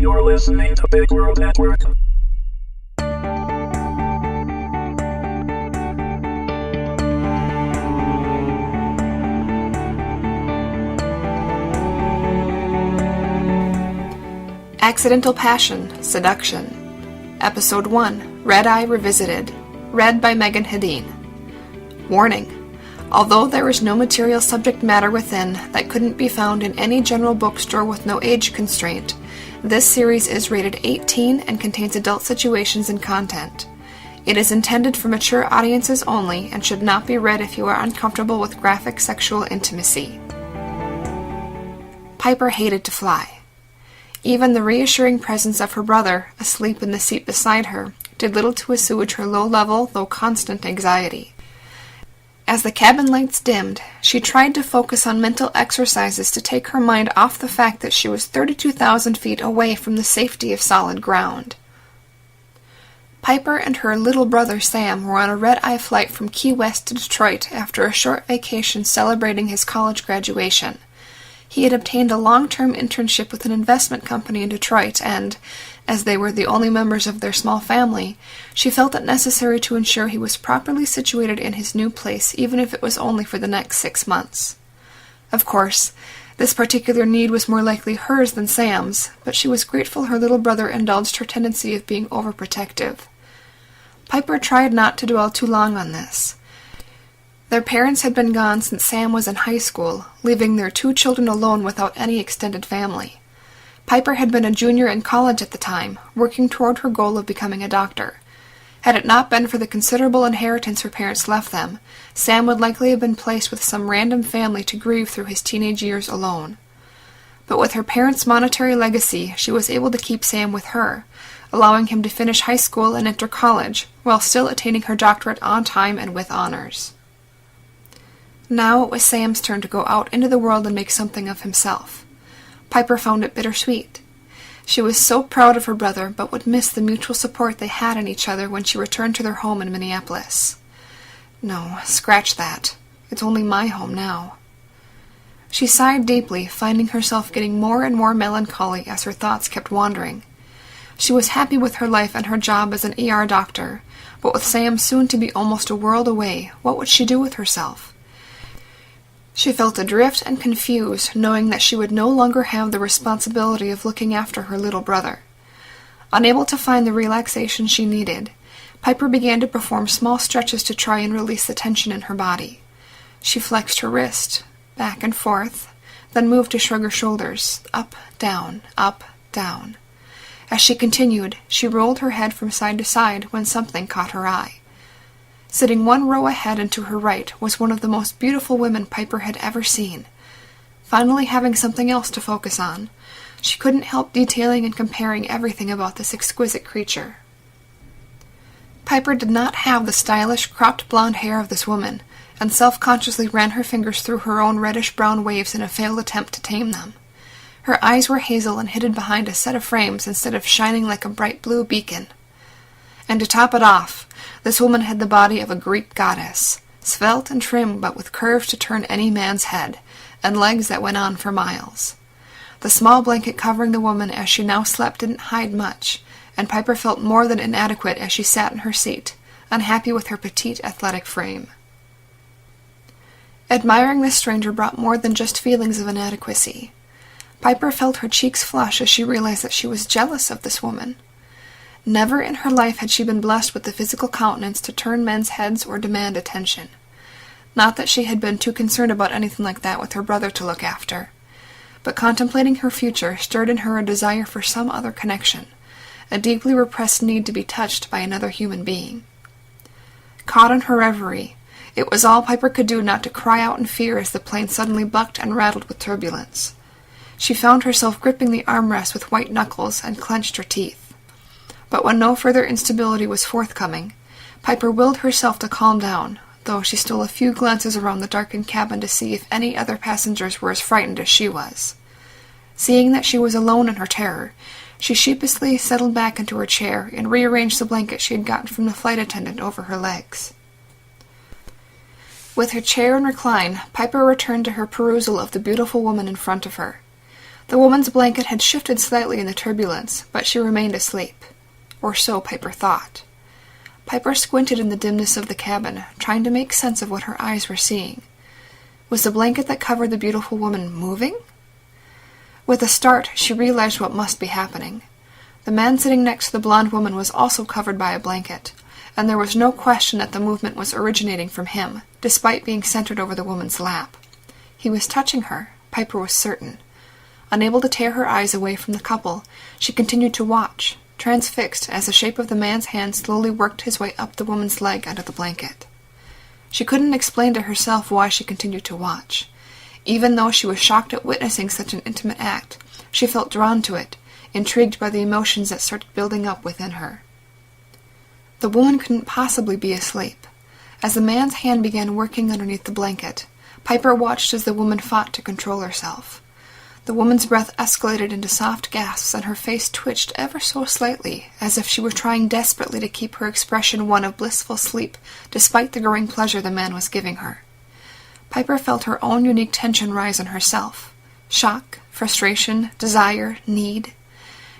You're listening to Big World Network. Accidental Passion, Seduction. Episode 1, Red Eye Revisited. Read by Megan Hedin. Warning. Although there is no material subject matter within that couldn't be found in any general bookstore with no age constraint, this series is rated 18 and contains adult situations and content. It is intended for mature audiences only and should not be read if you are uncomfortable with graphic sexual intimacy. Piper hated to fly. Even the reassuring presence of her brother, asleep in the seat beside her, did little to assuage her low-level, though constant anxiety. As the cabin lights dimmed, she tried to focus on mental exercises to take her mind off the fact that she was 32,000 feet away from the safety of solid ground. Piper and her little brother Sam were on a red-eye flight from Key West to Detroit after a short vacation celebrating his college graduation. He had obtained a long-term internship with an investment company in Detroit and, as they were the only members of their small family, she felt it necessary to ensure he was properly situated in his new place, even if it was only for the next 6 months. Of course, this particular need was more likely hers than Sam's, but she was grateful her little brother indulged her tendency of being overprotective. Piper tried not to dwell too long on this. Their parents had been gone since Sam was in high school, leaving their 2 children alone without any extended family. Piper had been a junior in college at the time, working toward her goal of becoming a doctor. Had it not been for the considerable inheritance her parents left them, Sam would likely have been placed with some random family to grieve through his teenage years alone. But with her parents' monetary legacy, she was able to keep Sam with her, allowing him to finish high school and enter college, while still attaining her doctorate on time and with honors. Now it was Sam's turn to go out into the world and make something of himself. Piper found it bittersweet. She was so proud of her brother, but would miss the mutual support they had in each other when she returned to their home in Minneapolis. No, scratch that. It's only my home now. She sighed deeply, finding herself getting more and more melancholy as her thoughts kept wandering. She was happy with her life and her job as an ER doctor, but with Sam soon to be almost a world away, what would she do with herself? She felt adrift and confused, knowing that she would no longer have the responsibility of looking after her little brother. Unable to find the relaxation she needed, Piper began to perform small stretches to try and release the tension in her body. She flexed her wrist, back and forth, then moved to shrug her shoulders, up, down, up, down. As she continued, she rolled her head from side to side when something caught her eye. Sitting 1 row ahead and to her right was one of the most beautiful women Piper had ever seen. Finally having something else to focus on, she couldn't help detailing and comparing everything about this exquisite creature. Piper did not have the stylish, cropped blonde hair of this woman, and self-consciously ran her fingers through her own reddish-brown waves in a failed attempt to tame them. Her eyes were hazel and hidden behind a set of frames instead of shining like a bright blue beacon. And to top it off, this woman had the body of a Greek goddess, svelte and trim but with curves to turn any man's head, and legs that went on for miles. The small blanket covering the woman as she now slept didn't hide much, and Piper felt more than inadequate as she sat in her seat, unhappy with her petite, athletic frame. Admiring this stranger brought more than just feelings of inadequacy. Piper felt her cheeks flush as she realized that she was jealous of this woman. Never in her life had she been blessed with the physical countenance to turn men's heads or demand attention. Not that she had been too concerned about anything like that with her brother to look after, but contemplating her future stirred in her a desire for some other connection, a deeply repressed need to be touched by another human being. Caught in her reverie, it was all Piper could do not to cry out in fear as the plane suddenly bucked and rattled with turbulence. She found herself gripping the armrest with white knuckles and clenched her teeth. But when no further instability was forthcoming, Piper willed herself to calm down, though she stole a few glances around the darkened cabin to see if any other passengers were as frightened as she was. Seeing that she was alone in her terror, she sheepishly settled back into her chair and rearranged the blanket she had gotten from the flight attendant over her legs. With her chair in recline, Piper returned to her perusal of the beautiful woman in front of her. The woman's blanket had shifted slightly in the turbulence, but she remained asleep. Or so Piper thought. Piper squinted in the dimness of the cabin, trying to make sense of what her eyes were seeing. Was the blanket that covered the beautiful woman moving? With a start, she realized what must be happening. The man sitting next to the blonde woman was also covered by a blanket, and there was no question that the movement was originating from him, despite being centered over the woman's lap. He was touching her, Piper was certain. Unable to tear her eyes away from the couple, she continued to watch, transfixed as the shape of the man's hand slowly worked his way up the woman's leg under the blanket. She couldn't explain to herself why she continued to watch. Even though she was shocked at witnessing such an intimate act, she felt drawn to it, intrigued by the emotions that started building up within her. The woman couldn't possibly be asleep. As the man's hand began working underneath the blanket, Piper watched as the woman fought to control herself. The woman's breath escalated into soft gasps, and her face twitched ever so slightly, as if she were trying desperately to keep her expression one of blissful sleep, despite the growing pleasure the man was giving her. Piper felt her own unique tension rise in herself. Shock, frustration, desire, need.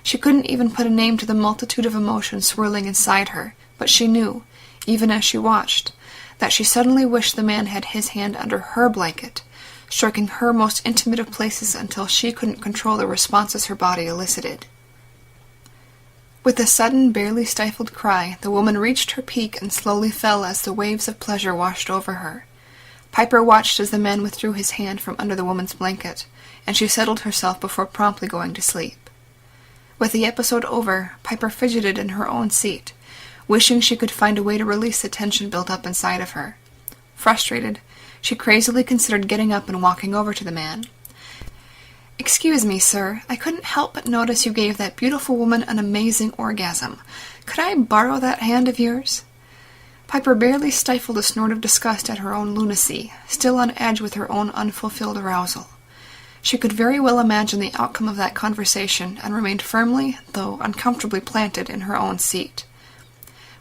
She couldn't even put a name to the multitude of emotions swirling inside her, but she knew, even as she watched, that she suddenly wished the man had his hand under her blanket, stroking her most intimate of places until she couldn't control the responses her body elicited. With a sudden, barely stifled cry, the woman reached her peak and slowly fell as the waves of pleasure washed over her. Piper watched as the man withdrew his hand from under the woman's blanket, and she settled herself before promptly going to sleep. With the episode over, Piper fidgeted in her own seat, wishing she could find a way to release the tension built up inside of her. Frustrated, she crazily considered getting up and walking over to the man. "Excuse me, sir. I couldn't help but notice you gave that beautiful woman an amazing orgasm. Could I borrow that hand of yours?" Piper barely stifled a snort of disgust at her own lunacy, still on edge with her own unfulfilled arousal. She could very well imagine the outcome of that conversation, and remained firmly, though uncomfortably planted, in her own seat.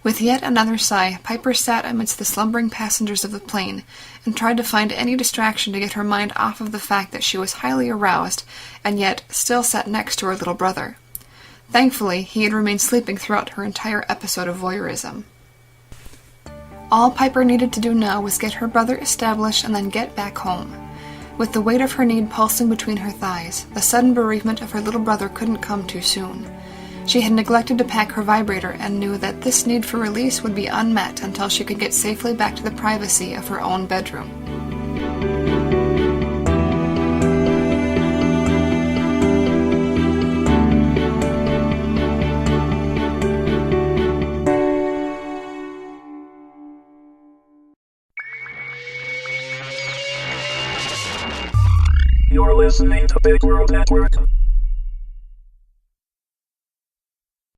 With yet another sigh, Piper sat amidst the slumbering passengers of the plane and tried to find any distraction to get her mind off of the fact that she was highly aroused and yet still sat next to her little brother. Thankfully, he had remained sleeping throughout her entire episode of voyeurism. All Piper needed to do now was get her brother established and then get back home. With the weight of her need pulsing between her thighs, the sudden bereavement of her little brother couldn't come too soon. She had neglected to pack her vibrator and knew that this need for release would be unmet until she could get safely back to the privacy of her own bedroom. You're listening to Big World Network.